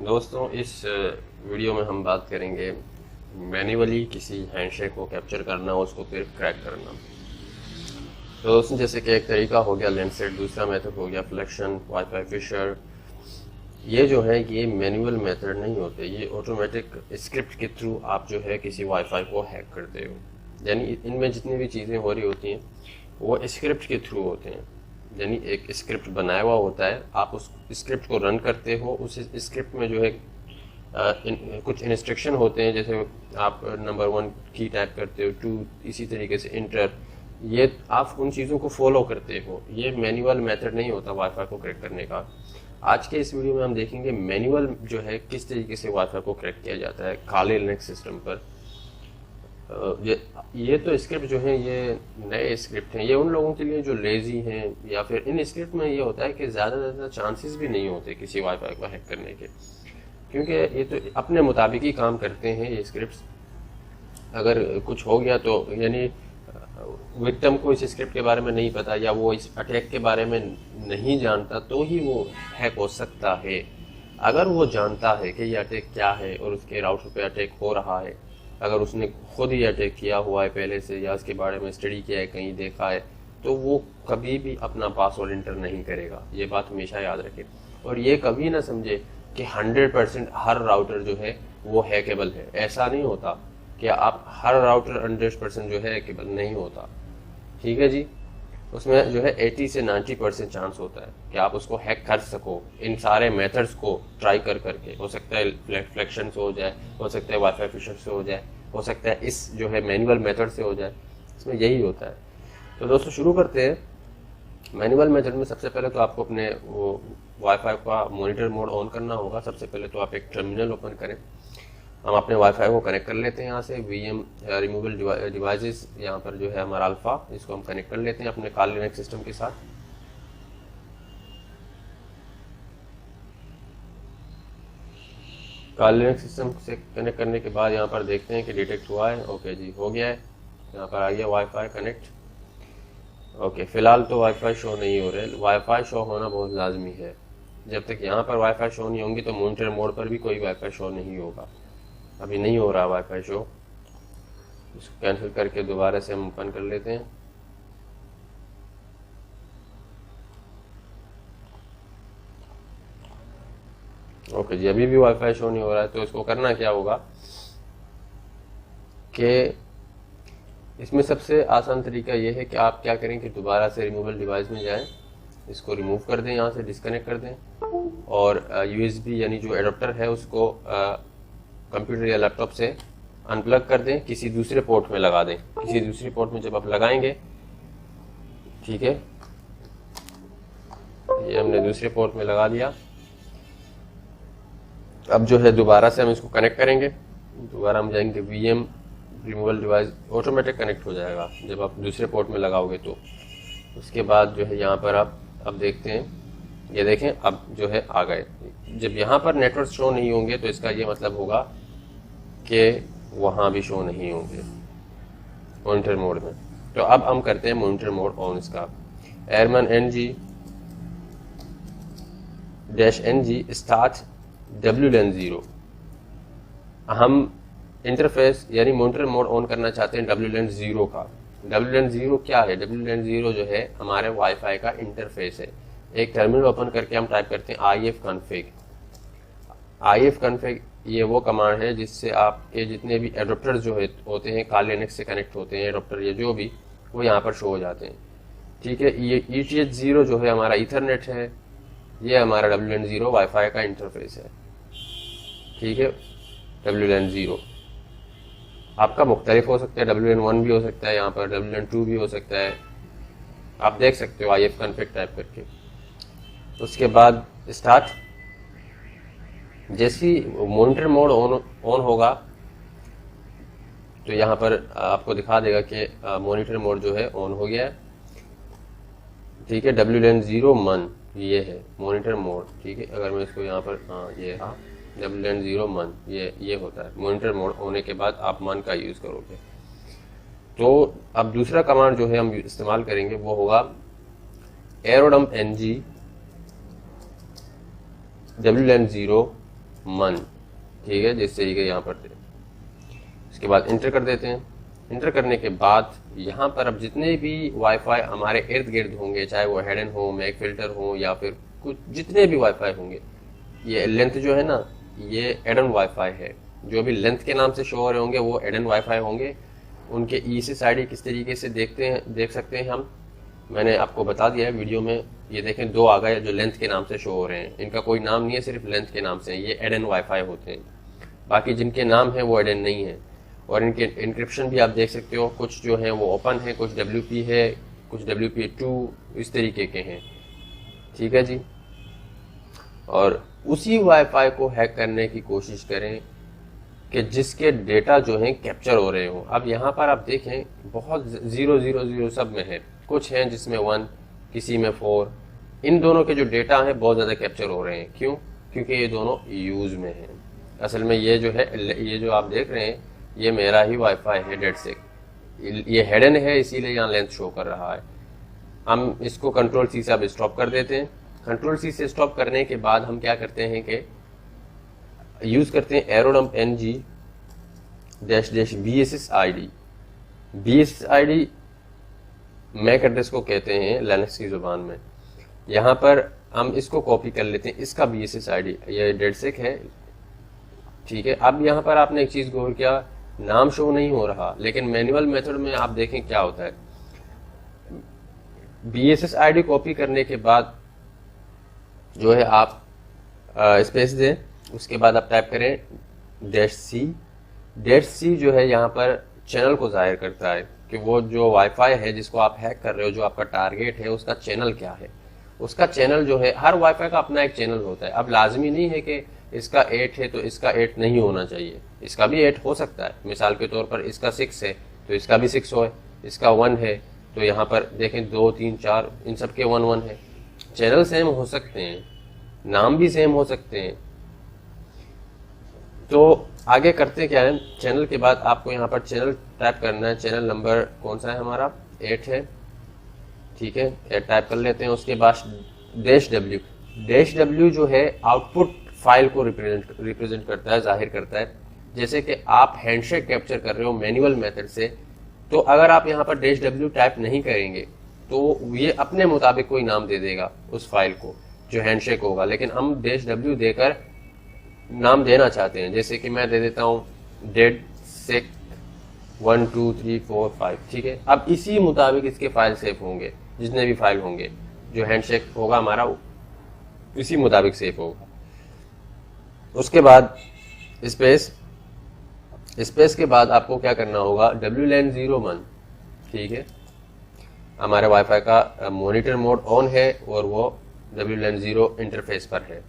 दोस्तों, इस वीडियो में हम बात करेंगे मैन्युअली किसी हैंडशेक को कैप्चर करना, उसको फिर क्रैक करना। तो दोस्तों, जैसे कि एक तरीका हो गया लेंसेट, दूसरा मेथड हो गया फ्लेक्शन, वाईफाई फिशर। ये जो है ये मैनुअल मेथड नहीं होते, ये ऑटोमेटिक स्क्रिप्ट के थ्रू आप जो है किसी वाईफाई को हैक करते हो। यानी इनमें जितनी भी चीज़ें हो रही होती हैं वो स्क्रिप्ट के थ्रू होते हैं। यानी एक स्क्रिप्ट बनाया हुआ होता है, आप उस स्क्रिप्ट को रन करते हो। उस स्क्रिप्ट में जो है कुछ इंस्ट्रक्शन होते हैं, जैसे आप नंबर 1 की टाइप करते हो, 2 इसी तरीके से इंटर, ये आप उन चीज़ों को फॉलो करते हो। ये मैनुअल मेथड नहीं होता वाईफाई को क्रैक करने का। आज के इस वीडियो में हम देखेंगे मैनुअल जो है किस तरीके से वाईफाई को क्रैक किया जाता है काले लिनक्स सिस्टम पर। ये तो स्क्रिप्ट जो है ये नए स्क्रिप्ट हैं, ये उन लोगों के लिए जो लेजी हैं, या फिर इन स्क्रिप्ट में ये होता है कि ज़्यादा से ज़्यादा चांसेस भी नहीं होते किसी वाईफाई को हैक करने के, क्योंकि ये तो अपने मुताबिक ही काम करते हैं ये स्क्रिप्ट्स। अगर कुछ हो गया तो यानी विक्टिम को इस स्क्रिप्ट के बारे में नहीं पता या वो इस अटैक के बारे में नहीं जानता तो ही वो हैक हो सकता है। अगर वो जानता है कि ये अटैक क्या है और उसके राउटर पे अटैक हो रहा है, अगर उसने खुद ही अटैक किया हुआ है पहले से या उसके बारे में स्टडी किया है, कहीं देखा है, तो वो कभी भी अपना पासवर्ड इंटर नहीं करेगा। ये बात हमेशा याद रखें। और ये कभी ना समझे कि 100% हर राउटर जो है वो हैकेबल है। ऐसा नहीं होता कि आप हर राउटर 100% जो है हैकेबल नहीं होता। ठीक है जी, उसमें जो है 80 से 90% चांस होता है कि आप उसको हैक कर सको इन सारे मेथड्स को ट्राई कर करके। हो सकता है फ्लेक्शन से हो जाए, हो सकता है वाईफाई फिशर से हो जाए, हो सकता है इस जो है मैनुअल मेथड से हो जाए। इसमें यही होता है। तो दोस्तों शुरू करते हैं। मैनुअल मेथड में सबसे पहले तो आपको अपने वो वाईफाई का मॉनिटर मोड ऑन करना होगा। सबसे पहले तो आप एक टर्मिनल ओपन करें। हम अपने वाईफाई को कनेक्ट कर लेते हैं यहाँ से। VM रिमूवेबल डिवाइसेस, यहाँ पर जो है हमारा अल्फा, इसको हम कनेक्ट कर लेते हैं अपने काले लिनक्स सिस्टम के साथ। काले लिनक्स सिस्टम से कनेक्ट करने के बाद यहाँ पर देखते हैं कि डिटेक्ट हुआ है। ओके जी, हो गया है। यहाँ पर आ गया वाईफाई कनेक्ट। ओके, फिलहाल तो वाईफाई शो नहीं हो रहे। वाईफाई शो होना बहुत लाजमी है। जब तक यहाँ पर वाईफाई शो नहीं होंगी तो मॉनिटर मोड पर भी कोई वाईफाई शो नहीं होगा। अभी नहीं हो रहा वाईफाई शो। इसको कैंसिल करके दोबारा से हम ओपन कर लेते हैं। ओके जी, अभी भी वाईफाई शो नहीं हो रहा है। तो इसको करना क्या होगा कि इसमें सबसे आसान तरीका ये है कि आप क्या करें कि दोबारा से रिमूवेबल डिवाइस में जाएं, इसको रिमूव कर दें, यहाँ से डिस्कनेक्ट कर दें और USB यानी जो एडाप्टर है उसको कंप्यूटर या लैपटॉप से अनप्लग कर दें, किसी दूसरे पोर्ट में लगा दें। किसी दूसरी पोर्ट में जब आप लगाएंगे, ठीक है, ये हमने दूसरे पोर्ट में लगा दिया। अब जो है दोबारा से हम इसको कनेक्ट करेंगे। दोबारा हम जाएंगे VM removable device, automatic connect हो जाएगा जब आप दूसरे पोर्ट में लगाओगे तो। उसके बाद जो है यहाँ पर आप अब देखते हैं, ये देखें अब जो है आ गए। जब यहाँ पर नेटवर्क शो नहीं होंगे तो इसका ये मतलब होगा कि वहाँ भी शो नहीं होंगे मॉनिटर मोड में। तो अब हम करते हैं मॉनिटर मोड ऑन इसका। Airman -ng start WLAN 0। हम इंटरफेस यानी मॉनिटर मोड ऑन करना चाहते हैं WLAN 0 का। WLAN 0 क्या है? WLAN 0 जो है हमारे वाईफाई का इंटरफेस है। एक टर्मिनल ओपन करके हम टाइप करते हैं ifconfig। ifconfig ये वो कमांड है जिससे आपके जितने भी एडाप्टर जो है होते हैं काले लिनक्स से कनेक्ट होते हैं, एडाप्टर या जो भी, वो यहाँ पर शो हो जाते हैं। ठीक है, ये ETH0 जो है हमारा ईथरनेट है, ये हमारा WLAN 0 वाईफाई का इंटरफेस है। ठीक है, WLAN 0 आपका मुख्तलिफ हो सकता है, WLAN 1 भी हो सकता है, यहाँ पर WLAN 2 भी हो सकता है। आप देख सकते हो ifconfig टाइप करके। उसके बाद स्टार्ट, जैसी मॉनिटर मोड ऑन होगा तो यहाँ पर आपको दिखा देगा कि मॉनिटर मोड जो है ऑन हो गया है। ठीक है, WLAN 0 मन ये है मॉनिटर मोड। ठीक है, अगर मैं इसको यहाँ पर ये WLAN 0 मन ये होता है। मॉनिटर मोड होने के बाद आप मन का यूज़ करोगे। तो अब दूसरा कमांड जो है हम इस्तेमाल करेंगे वो होगा aerodump ng WLAN 0 मन, ठीक है, जिससे कि यहाँ पर थे। इसके बाद इंटर कर देते हैं। इंटर करने के बाद यहाँ पर अब जितने भी वाईफाई हमारे इर्द गिर्द होंगे, चाहे वो हेडन हो, मैक फिल्टर हो, या फिर कुछ जितने भी वाईफाई होंगे, ये लेंथ जो है ना, ये एडन वाईफाई है। जो भी लेंथ के नाम से शो हो रहे होंगे वो एडन वाईफाई होंगे। उनके ESSID किस तरीके से देख सकते हैं हम, मैंने आपको बता दिया है वीडियो में। ये देखें 2 आ गए जो लेंथ के नाम से शो हो रहे हैं। इनका कोई नाम नहीं है, सिर्फ लेंथ के नाम से, ये एडन वाईफाई होते हैं। बाकी जिनके नाम है वो एडन नहीं है। और इनके इंक्रिप्शन भी आप देख सकते हो, कुछ जो है वो ओपन है, कुछ WP है, कुछ WP2, इस तरीके के हैं, ठीक है जी। और उसी वाईफाई को हैक करने की कोशिश करें कि जिसके डेटा जो है कैप्चर हो रहे हो। अब यहाँ पर आप देखें बहुत 000 सब में है, कुछ हैं जिसमें 1, किसी में 4। इन दोनों के जो डेटा है बहुत ज़्यादा कैप्चर हो रहे हैं। क्यों? क्योंकि ये दोनों यूज़ में हैं। असल में ये जो है, ये जो आप देख रहे हैं, ये मेरा ही वाईफाई है डेडसेक। ये हेडन है, इसीलिए यहाँ लेंथ शो कर रहा है। हम इसको Ctrl+C से अब स्टॉप कर देते हैं। Ctrl+C से स्टॉप करने के बाद हम क्या करते हैं कि यूज़ करते हैं aerodump ng-bssid। bssid Mac address को कहते हैं लिनक्स की ज़ुबान में। यहाँ पर हम इसको कॉपी कर लेते हैं, इसका bssid, ये डेडसेक है, ठीक है। अब यहाँ पर आपने एक चीज़ गौर किया, नाम शो नहीं हो रहा, लेकिन मैनुअल मेथड में आप देखें क्या होता है। bssid कॉपी करने के बाद जो है आप स्पेस दें, उसके बाद आप टाइप करें -c जो है यहाँ पर चैनल को जाहिर करता है कि वो जो वाईफाई है जिसको आप हैक कर रहे हो, जो आपका टारगेट है, उसका चैनल क्या है। उसका चैनल जो है, हर वाईफाई का अपना एक चैनल होता है। अब लाजमी नहीं है कि इसका 8 है तो इसका 8 नहीं होना चाहिए, इसका भी 8 हो सकता है। मिसाल के तौर पर इसका 6 है तो इसका भी 6 हो, इसका 1 है तो यहाँ पर देखें 2, 3, 4, इन सब के 1 1 है। चैनल सेम हो सकते हैं, नाम भी सेम हो सकते हैं। तो आगे करते क्या है, चैनल के बाद आपको यहाँ पर चैनल टाइप करना है। चैनल नंबर कौन सा है हमारा? 8 है, ठीक है, 8 टाइप कर लेते हैं। उसके बाद -w जो है आउटपुट फाइल को रिप्रेजेंट करता है, जाहिर करता है। जैसे कि आप हैंडशेक कैप्चर कर रहे हो मैनुअल मेथड से, तो अगर आप यहाँ पर -w टाइप नहीं करेंगे तो ये अपने मुताबिक कोई नाम दे देगा उस फाइल को जो हैंडशेक होगा। लेकिन हम -w देकर नाम देना चाहते हैं, जैसे कि मैं दे देता हूँ डेडसेक 1 2 3 4 5, ठीक है। अब इसी मुताबिक इसके फाइल सेव होंगे, जितने भी फाइल होंगे, जो हैंडशेक होगा हमारा इसी मुताबिक सेव होगा। उसके बाद स्पेस के बाद आपको क्या करना होगा, WLAN 01, ठीक है। हमारे वाईफाई का मॉनिटर मोड ऑन है और वो WLAN 0 इंटरफेस पर है।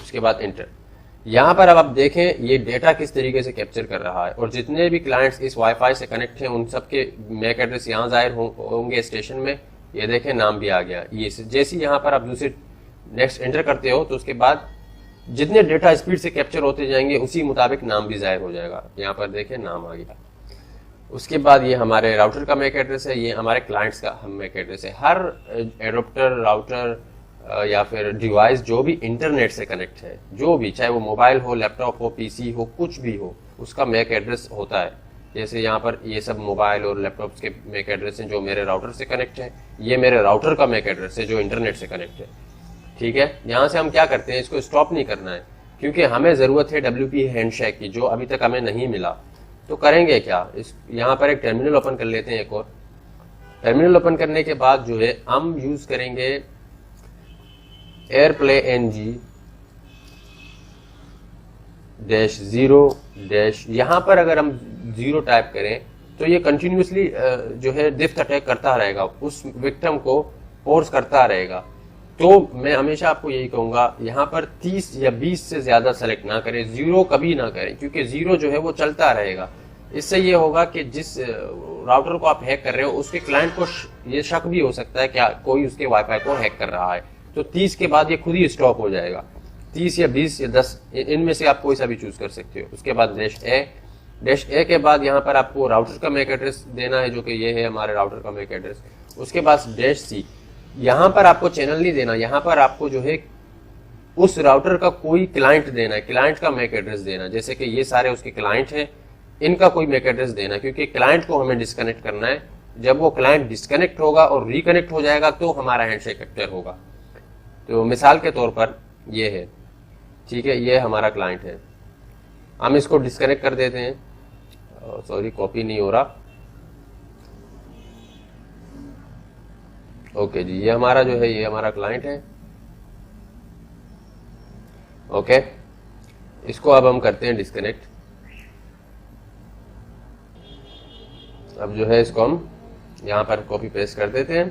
उसके बाद इंटर। यहाँ पर अब आप देखें ये डेटा किस तरीके से कैप्चर कर रहा है, और जितने भी क्लाइंट्स इस वाईफाई से कनेक्ट हैं उन सब के मैक एड्रेस यहाँ जाहिर होंगे स्टेशन में। ये देखें नाम भी आ गया। ये जैसे यहाँ पर आप दूसरे नेक्स्ट एंटर करते हो तो उसके बाद जितने डेटा स्पीड से कैप्चर होते जाएंगे उसी मुताबिक नाम भी जाहिर हो जाएगा। यहाँ पर देखें नाम आ गया। उसके बाद ये हमारे राउटर का मैक एड्रेस है, ये हमारे क्लाइंट्स का हम मैक एड्रेस है। हर एडोप्टर, राउटर या फिर डिवाइस जो भी इंटरनेट से कनेक्ट है, जो भी, चाहे वो मोबाइल हो, लैपटॉप हो, PC हो, कुछ भी हो, उसका मैक एड्रेस होता है। जैसे यहाँ पर ये सब मोबाइल और लैपटॉप्स के मैक एड्रेस हैं जो मेरे राउटर से कनेक्ट है। ये मेरे राउटर का मैक एड्रेस है जो इंटरनेट से कनेक्ट है, ठीक है। यहाँ से हम क्या करते हैं, इसको स्टॉप नहीं करना है क्योंकि हमें ज़रूरत है WP हैंडशेक की, जो अभी तक हमें नहीं मिला। तो करेंगे क्या, इस यहाँ पर एक टर्मिनल ओपन कर लेते हैं। एक और टर्मिनल ओपन करने के बाद जो है हम यूज़ करेंगे एयरप्ले ng-0- यहाँ पर अगर हम 0 टाइप करें तो ये कंटिन्यूसली जो है डिफ्ट अटैक करता रहेगा, उस विक्टिम को फोर्स करता रहेगा। तो मैं हमेशा आपको यही कहूँगा, यहाँ पर 30 या 20 से ज़्यादा सेलेक्ट ना करें, 0 कभी ना करें, क्योंकि 0 जो है वो चलता रहेगा। इससे ये होगा कि जिस राउटर को आप हैक कर रहे हो उसके क्लाइंट को ये शक भी हो सकता है क्या कोई उसके वाईफाई को हैक कर रहा है। तो 30 के बाद ये खुद ही स्टॉप हो जाएगा। 30 या 20 या 10 इनमें से आप कोई सा भी चूज कर सकते हो। उसके बाद -a के बाद यहाँ पर आपको राउटर का मैक एड्रेस देना है, जो कि ये है हमारे राउटर का मैक एड्रेस। उसके बाद -c, यहाँ पर आपको चैनल नहीं देना, यहाँ पर आपको जो है उस राउटर का कोई क्लाइंट देना है, क्लाइंट का मैक एड्रेस देना, जैसे कि ये सारे उसके क्लाइंट हैं, इनका कोई मैक एड्रेस देना, क्योंकि क्लाइंट को हमें डिस्कनेक्ट करना है। जब वो क्लाइंट डिस्कनेक्ट होगा और रिकनेक्ट हो जाएगा तो हमारा हैंडशेक कैप्चर होगा। तो मिसाल के तौर पर ये है, ठीक है, ये हमारा क्लाइंट है, हम इसको डिस्कनेक्ट कर देते हैं। सॉरी, कॉपी नहीं हो रहा। ओके जी, ये हमारा जो है, ये हमारा क्लाइंट है। ओके, इसको अब हम करते हैं डिस्कनेक्ट। अब जो है इसको हम यहां पर कॉपी पेस्ट कर देते हैं।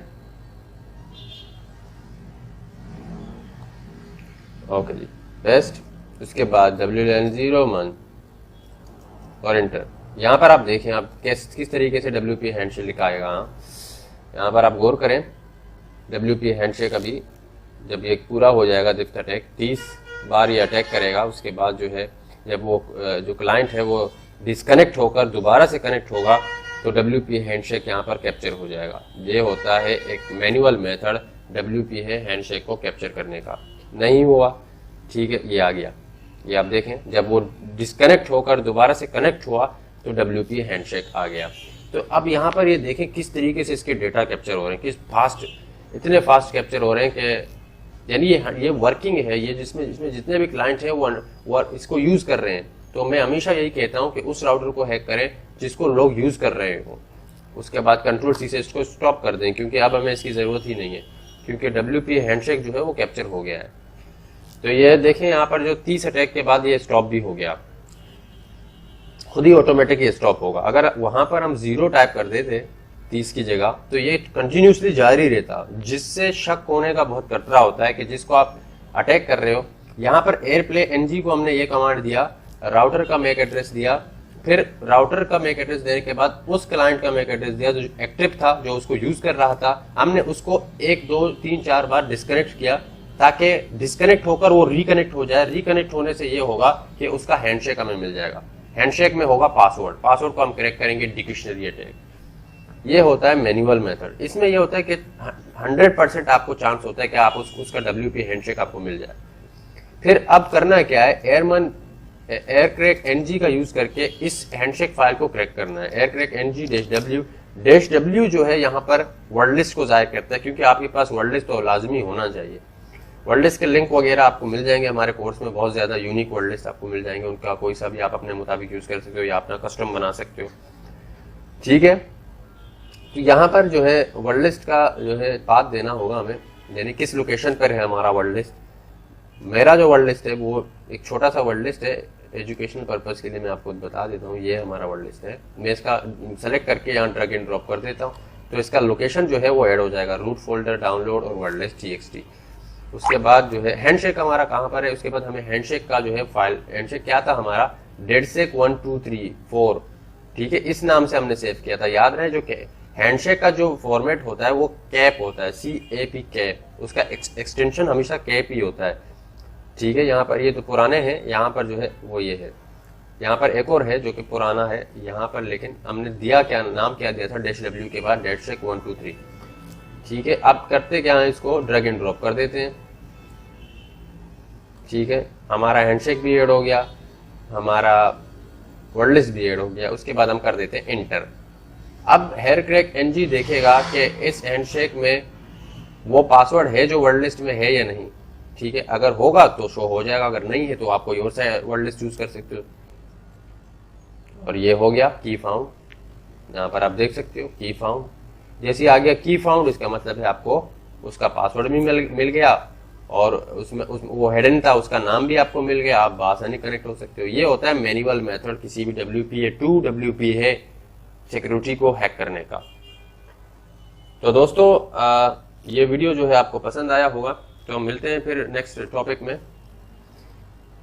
ओके जी, पेस्ट। उसके बाद WLAN01 और एंटर। यहां पर आप देखें, आप किस तरीके से WP हैंडशेक लिखा आएगा। यहां पर आप गौर करें, WP हैंडशेक अभी जब ये पूरा हो जाएगा, जब अटैक 30 बार ये अटैक करेगा, उसके बाद जो है जब वो जो क्लाइंट है वो डिस्कनेक्ट होकर दोबारा से कनेक्ट होगा तो WP हैंडशेक यहाँ पर कैप्चर हो जाएगा। ये होता है एक मैनुअल मेथड WP है हैंडशेक को कैप्चर करने का। नहीं हुआ, ठीक है, ये आ गया। ये आप देखें, जब वो डिस्कनेक्ट होकर दोबारा से कनेक्ट हुआ तो WP हैंडशेक आ गया। तो अब यहाँ पर ये देखें किस तरीके से इसके डेटा कैप्चर हो रहे हैं, किस फास्ट, इतने फास्ट कैप्चर हो रहे हैं कि यानी ये वर्किंग है। ये इसमें जितने भी क्लाइंट हैं वो इसको यूज कर रहे हैं। तो मैं हमेशा यही कहता हूं कि उस राउटर को हैक करें जिसको लोग यूज कर रहे हो, उसके बाद Ctrl+C से इसको स्टॉप कर दें, क्योंकि अब हमें इसकी जरूरत ही नहीं है, क्योंकि WP हैंडशेक जो है वो कैप्चर हो गया है। तो ये देखें यहाँ पर जो 30 अटैक के बाद ये स्टॉप भी हो गया, खुद ही ऑटोमेटिक ये स्टॉप होगा। अगर वहां पर हम 0 टाइप कर देते 30 की जगह तो ये कंटिन्यूसली जारी रहता, जिससे शक होने का बहुत खतरा होता है कि जिसको आप अटैक कर रहे हो। यहाँ पर एयरप्ले NG को हमने ये कमांड दिया, राउटर का मैक एड्रेस दिया, फिर राउटर का मैक एड्रेस देने के बाद उस क्लाइंट का मैक एड्रेस दिया जो एक्टिव था, जो उसको यूज कर रहा था। हमने उसको 1 2 3 4 बार डिस्कनेक्ट किया ताकि डिस्कनेक्ट होकर वो रिकनेक्ट हो जाए। रिकनेक्ट होने से ये होगा कि उसका हैंडशेक हमें मिल जाएगा। हैंडशेक में होगा पासवर्ड, पासवर्ड को हम क्रैक करेंगे डिक्शनरी अटैक। ये होता है मैनुअल मेथड। इसमें ये होता है कि 100% आपको चांस होता है कि आप उसका WP हैंडशेक आपको मिल जाए। फिर अब करना क्या है, एयरक्रैक NG का यूज करके इस हैंडशेक फाइल को क्रैक करना है। एयरक्रैक NG-W जो है यहाँ पर वर्ड लिस्ट को जाहिर करता है, क्योंकि आपके पास वर्ड लिस्ट तो लाजमी होना चाहिए। वर्ड लिस्ट के लिंक वगैरह आपको मिल जाएंगे हमारे कोर्स में, बहुत ज्यादा यूनिक वर्ड लिस्ट आपको मिल जाएंगे। उनका कोई सा भी आप अपने मुताबिक यूज कर सकते हो या अपना कस्टम बना सकते हो, ठीक है। तो यहाँ पर जो है वर्ड लिस्ट का जो है पाथ देना होगा हमें, यानी किस लोकेशन पर है हमारा वर्ड लिस्ट। मेरा जो वर्ड लिस्ट है वो एक छोटा सा वर्ड लिस्ट है, एजुकेशनल पर्पस के लिए मैं आपको बता देता हूँ। ये हमारा वर्ड लिस्ट है, मैं इसका सेलेक्ट करके यहाँ ड्रैग एंड ड्रॉप कर देता हूँ, तो इसका लोकेशन जो है वो ऐड हो जाएगा, रूट फोल्डर, डाउनलोड और वर्ड लिस्ट TXT। उसके बाद जो है हैंडशेक हमारा कहाँ पर है, उसके बाद हमें हैंडशेक का जो है फाइल, हैंडशेक क्या था हमारा, DeadSec123.4, ठीक है, इस नाम से हमने सेव किया था। याद रहे, जो हैंडशेक का जो फॉर्मेट होता है वो कैप होता है, CAP कैप, उसका एक्सटेंशन हमेशा कैप ही होता है, ठीक है। यहाँ पर ये तो पुराने हैं, यहाँ पर जो है वो ये है। यहाँ पर एक और है जो कि पुराना है यहाँ पर, लेकिन हमने दिया क्या, नाम क्या दिया था, -W के बाद DeadSec123, ठीक है। अब करते क्या है, इसको ड्रैग एंड ड्रॉप कर देते हैं, ठीक है। हमारा हैंडशेक भी ऐड हो गया, हमारा वर्ड लिस्ट भी ऐड हो गया। उसके बाद हम कर देते हैं एंटर। अब एयरक्रैक NG देखेगा कि इस हैंडशेक में वो पासवर्ड है जो वर्ड लिस्ट में है या नहीं, ठीक है। अगर होगा तो शो हो जाएगा, अगर नहीं है तो आप कोई और सा वर्ड लिस्ट यूज कर सकते हो। और ये हो गया की फाउंड, यहाँ पर आप देख सकते हो की फाउंड। जैसे आ गया की फाउंड, इसका मतलब है आपको उसका पासवर्ड भी मिल गया और उसमें वो हिडन था, उसका नाम भी आपको मिल गया, आप आसानी कनेक्ट हो सकते हो। ये होता है मैनुअल मेथड किसी भी WP या 2WP है सिक्योरिटी को हैक करने का। तो दोस्तों ये वीडियो जो है आपको पसंद आया होगा, तो हम मिलते हैं फिर नेक्स्ट टॉपिक में।